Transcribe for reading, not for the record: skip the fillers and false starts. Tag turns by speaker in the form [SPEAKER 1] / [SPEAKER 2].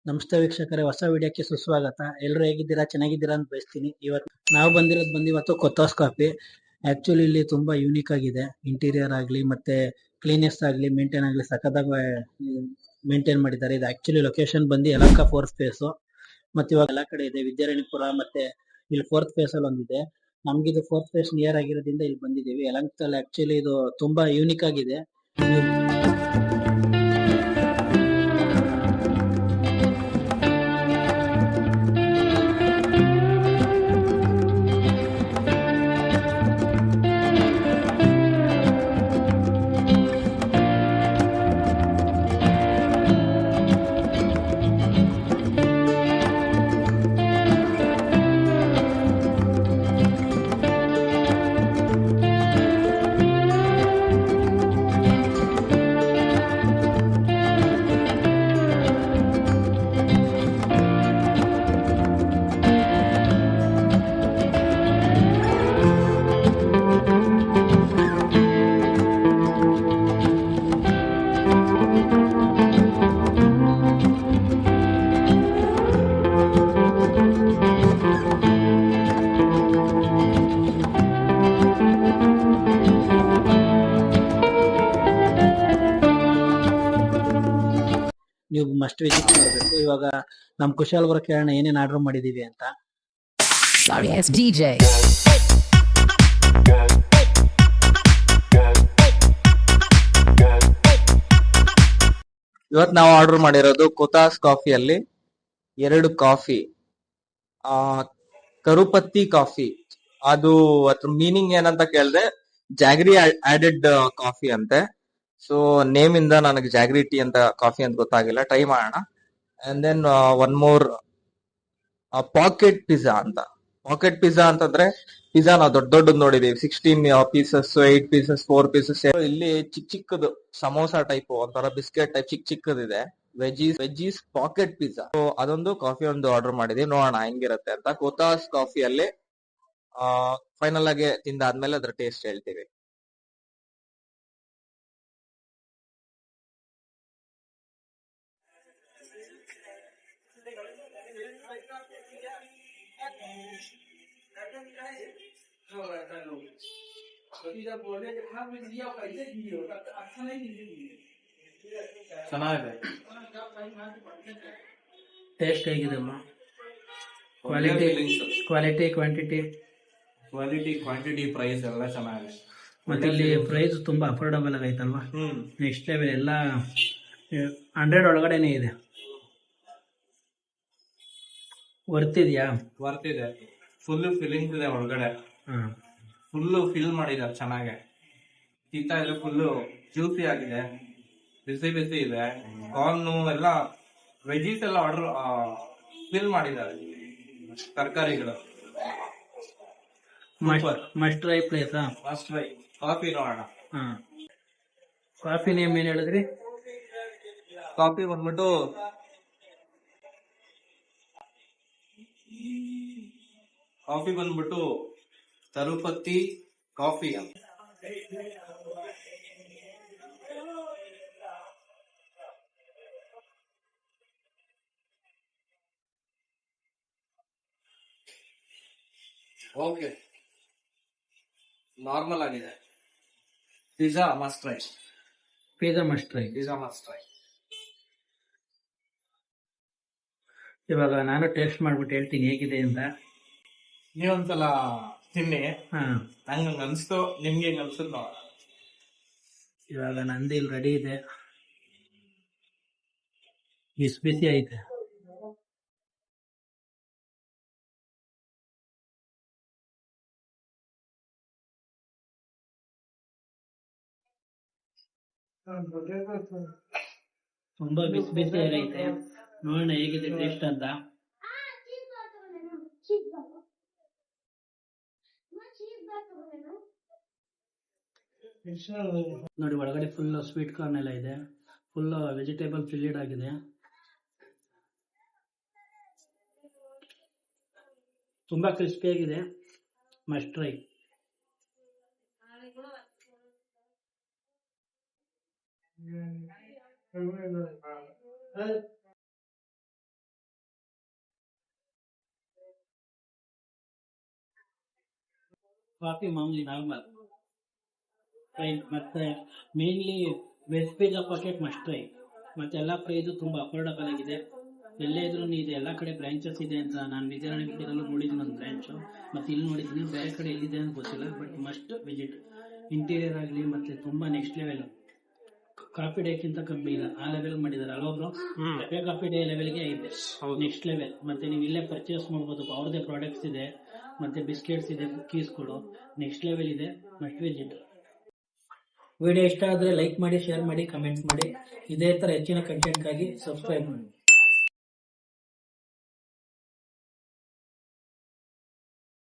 [SPEAKER 1] ನಮಸ್ತೆ ವೀಕ್ಷಕರೇ, ಹೊಸ ವಿಡಿಯೋಕ್ಕೆ ಸುಸ್ವಾಗತ. ಎಲ್ಲರೂ ಹೇಗಿದ್ದೀರಾ? ಚೆನ್ನಾಗಿದ್ದೀರಾ ಅಂತ ಬಯಸ್ತೀನಿ. ನಾವು ಬಂದಿರೋದು ಇವತ್ತು ಕೊತ್ತಾಸ್ ಕಾಫಿ. ಆಕ್ಚುಲಿ ಇಲ್ಲಿ ತುಂಬಾ ಯೂನಿಕ್ ಆಗಿದೆ. ಇಂಟೀರಿಯರ್ ಆಗ್ಲಿ ಮತ್ತೆ ಕ್ಲೀನೆಸ್ ಆಗ್ಲಿ ಮೇಂಟೈನ್ ಆಗ್ಲಿ ಸಖತ್ತಾಗಿ ಮೇಂಟೈನ್ ಮಾಡಿದ್ದಾರೆ. ಇದು ಆಕ್ಚುಲಿ ಲೊಕೇಶನ್ ಬಂದು ಯಲಹಂಕ ಫೋರ್ತ್ ಫೇಸ್. ಮತ್ತೆ ಇವಾಗ ಎಲ್ಲಾ ಕಡೆ ಇದೆ, ವಿದ್ಯಾರಣ್ಯಪುರ ಮತ್ತೆ ಇಲ್ಲಿ ಫೋರ್ತ್ ಫೇಸ್ ಅಲ್ಲಿ ಒಂದಿದೆ. ನಮ್ಗಿದು ಫೋರ್ತ್ ಫೇಸ್ ನಿಯರ್ ಆಗಿರೋದ್ರಿಂದ ಇಲ್ಲಿ ಬಂದಿದ್ದೀವಿ. ಯಲಹಂಕದಲ್ಲಿ ಆಕ್ಚುಲಿ ಇದು ತುಂಬಾ ಯೂನಿಕ್ ಆಗಿದೆ. ನೀವು ಮಸ್ಟ್ ವಿಸಿಟ್ ಮಾಡಬೇಕು. ಇವಾಗ ನಮ್ ಕುಶಾಲ್ ಕೇಳೋಣ ಏನೇನ್ ಆರ್ಡರ್ ಮಾಡಿದೀವಿ ಅಂತ.
[SPEAKER 2] Sorry ass DJ.
[SPEAKER 3] ಇವತ್ತು ನಾವು ಆರ್ಡರ್ ಮಾಡಿರೋದು ಕೊತಾಸ್ ಕಾಫಿಯಲ್ಲಿ 2 ಕಾಫಿ. ಕರುಪತ್ತಿ ಕಾಫಿ. ಅದು ಅದ್ರ ಮೀನಿಂಗ್ ಏನಂತ ಕೇಳಿದ್ರೆ ಜಾಗ್ರಿ ಆಡೆಡ್ ಕಾಫಿ ಅಂತೆ. ಸೊ ನೇಮ್ ಇಂದ ನನಗೆ ಜಾಗ್ರಿ ಟೀ ಅಂತ ಕಾಫಿ ಅಂತ ಗೊತ್ತಾಗಿಲ್ಲ. ಟ್ರೈ ಮಾಡೋಣ. And then one more pocket pizza ಅಂತ. ಪಾಕೆಟ್ ಪಿಜ್ಜಾ ಅಂತಂದ್ರೆ ಪಿಜ್ಜಾ ನಾವು ದೊಡ್ಡ ನೋಡಿದೀವಿ, 16 ಪೀಸಸ್, 8 ಪೀಸಸ್, 4 ಪೀಸಸ್. ಇಲ್ಲಿ ಚಿಕ್ಕದು ಸಮೋಸಾ ಟೈಪ್ ಒಂಥರ ಬಿಸ್ಕೆಟ್ ಟೈಪ್ ಚಿಕ್ಕದಿದೆ. Veggies pocket pizza. ಸೊ ಅದೊಂದು ಕಾಫಿ ಒಂದು ಆರ್ಡರ್ ಮಾಡಿದೀವಿ, ನೋಡೋಣ ಹೆಂಗಿರುತ್ತೆ ಅಂತ. ಕೊತಾಸ್ ಕಾಫಿಯಲ್ಲಿ ಫೈನಲ್ ಆಗಿ ತಿಂದಾದ್ಮೇಲೆ ಅದ್ರ ಟೇಸ್ಟ್ ಹೇಳ್ತೀವಿ.
[SPEAKER 4] ಚೆನ್ನಾಗಿದೆ.
[SPEAKER 1] ಟೇಸ್ಟ್ ಹೇಗಿದೆಮ್ಮ? ಕ್ವಾಲಿಟಿ
[SPEAKER 4] ಕ್ವಾಂಟಿಟಿ ಪ್ರೈಸ್ ಎಲ್ಲ ಚೆನ್ನಾಗಿದೆ.
[SPEAKER 1] ಮತ್ತೆ ಇಲ್ಲಿ ಪ್ರೈಸ್ ತುಂಬಾ ಅಫೋರ್ಡಬಲ್ ಆಗೈತಲ್ವಾ? ನೆಕ್ಸ್ಟ್ ಲೆವೆಲ್ ಎಲ್ಲ 100 ಒಳಗಡೆನೆ ಇದೆ. ವರ್ತ್ ಇದೆಯಾ?
[SPEAKER 4] ವರ್ತ್ ಇದೆ. ಫುಲ್ ಫಿಲ್ಲಿಂಗ್ ಇದೆ ಒಳಗಡೆ. ಫುಲ್ಲು ಫಿಲ್ ಮಾಡಿದ್ದಾರೆ ಚೆನ್ನಾಗೆ. ತಿಂತಾ ಇದ್ರೆ ಫುಲ್ಲು ಜ್ಯೂಸಿ ಆಗಿದೆ, ಬಿಸಿ ಇದೆ. ಕಾರ್ನು ಎಲ್ಲ ವೆಜೀಸ್ ಎಲ್ಲ ಆರ್ಡರ್ ಫಿಲ್ ಮಾಡಿದ್ದಾರೆ, ತರಕಾರಿಗಳು.
[SPEAKER 1] Must try place.
[SPEAKER 4] Must try. Coffee ನೋಡೋಣ.
[SPEAKER 1] ಕಾಫಿ ನೇಮ್ ಏನ್ ಹೇಳಿದ್ರಿ?
[SPEAKER 4] ಕಾಫಿ ಬಂದ್ಬಿಟ್ಟು ತರುಪತಿ ಕಾಫಿ. ಓಕೆ, ನಾರ್ಮಲ್ ಆಗಿದೆ. Pizza must try.
[SPEAKER 1] ಇವಾಗ ನಾನು ಟೇಸ್ಟ್ ಮಾಡ್ಬಿಟ್ಟು ಹೇಳ್ತೀನಿ ಹೇಗಿದೆ ಅಂತ.
[SPEAKER 4] ನೀವೊಂದ್ಸಲ ತಿನ್ನಿ. ನಂಗೆ ಅನ್ಸ್ತು, ನಿಮ್ಗೆ ಹೆಂಗ್ ಅನ್ಸುತ್ತೆ ನೋಡ.
[SPEAKER 1] ಇವಾಗ ನಂದು ಇಲ್ಲಿ ರೆಡಿ ಇದೆ, ಬಿಸಿ ಐತೆ. ತುಂಬಾ ಬಿಸಿ ಆಗೈತೆ. ನೋಡೋಣ ಹೇಗಿದೆ ಟೇಸ್ಟ್ ಅಂತ. ನೋಡಿ, ಒಳಗಡೆ ಫುಲ್ ಸ್ವೀಟ್ ಕಾರ್ನ್ ಎಲ್ಲ ಇದೆ, ಫುಲ್ ವೆಜಿಟೇಬಲ್ ಫಿಲ್ಲಿಡ್ ಆಗಿದೆ. ತುಂಬಾ ಕ್ರಿಸ್ಪಿಯಾಗಿದೆ. Must try. ಕಾಫಿ ಮಾಮೂಲಿ ನಾರ್ಮಲ್ ಮತ್ತೆ mainly veg pizza pocket must try. ಮತ್ತೆ ಎಲ್ಲ ಪ್ರೈಸು ತುಂಬಾ ಅಫೋರ್ಡಬಲ್ ಆಗಿದೆ. ಎಲ್ಲೇ ಇದ್ರೂ ಇದೆ, ಎಲ್ಲ ಕಡೆ ಬ್ರಾಂಚಸ್ ಇದೆ ಅಂತ ನಾನು ವಿಜಯನಗರದಲ್ಲೂ ನೋಡಿದ್ದೀನಿ ಒಂದು ಬ್ರಾಂಚು, ಮತ್ತೆ ಇಲ್ಲಿ ನೋಡಿದ್ದೀನಿ. ಬೇರೆ ಕಡೆ ಎಲ್ಲಿದೆ ಅಂತ ಗೊತ್ತಿಲ್ಲ, ಬಟ್ ಮಸ್ಟ್ ವಿಸಿಟ್. ಇಂಟೀರಿಯರ್ ಆಗಲಿ ಮತ್ತೆ ತುಂಬಾ ನೆಕ್ಸ್ಟ್ ಲೆವೆಲ್. ಕಾಫಿ ಡೇಕ್ಕಿಂತ ಕಮ್ಮಿ ಇಲ್ಲ, ಆ ಲೆವೆಲ್ ಮಾಡಿದ್ದಾರೆ. ಅಲ್ಲೊಬ್ರು ಕೆಫೆ ಕಾಫಿ ಡೇ ಲೆವೆಲ್ಗೆ ಇದೆ, ನೆಕ್ಸ್ಟ್ ಲೆವೆಲ್. ಮತ್ತೆ ನೀವು ಇಲ್ಲೇ ಪರ್ಚೇಸ್ ಮಾಡ್ಬೋದು, ಅವ್ರದೇ ಪ್ರಾಡಕ್ಟ್ಸ್ ಇದೆ, ಮತ್ತೆ ಬಿಸ್ಕೆಟ್ಸ್ ಇದೆ, ಕುಕ್ಕೀಸ್ಗಳು ನೆಕ್ಸ್ಟ್ ಲೆವೆಲ್ ಇದೆ. Must visit. ವಿಡಿಯೋ ಇಷ್ಟ ಆದರೆ ಲೈಕ್ ಮಾಡಿ, ಶೇರ್ ಮಾಡಿ, ಕಮೆಂಟ್ಸ್ ಮಾಡಿ. ಇದೇ ತರ ಹೆಚ್ಚಿನ ಕಂಟೆಂಟ್ಗಾಗಿ ಸಬ್ಸ್ಕ್ರೈಬ್ ಮಾಡಿ.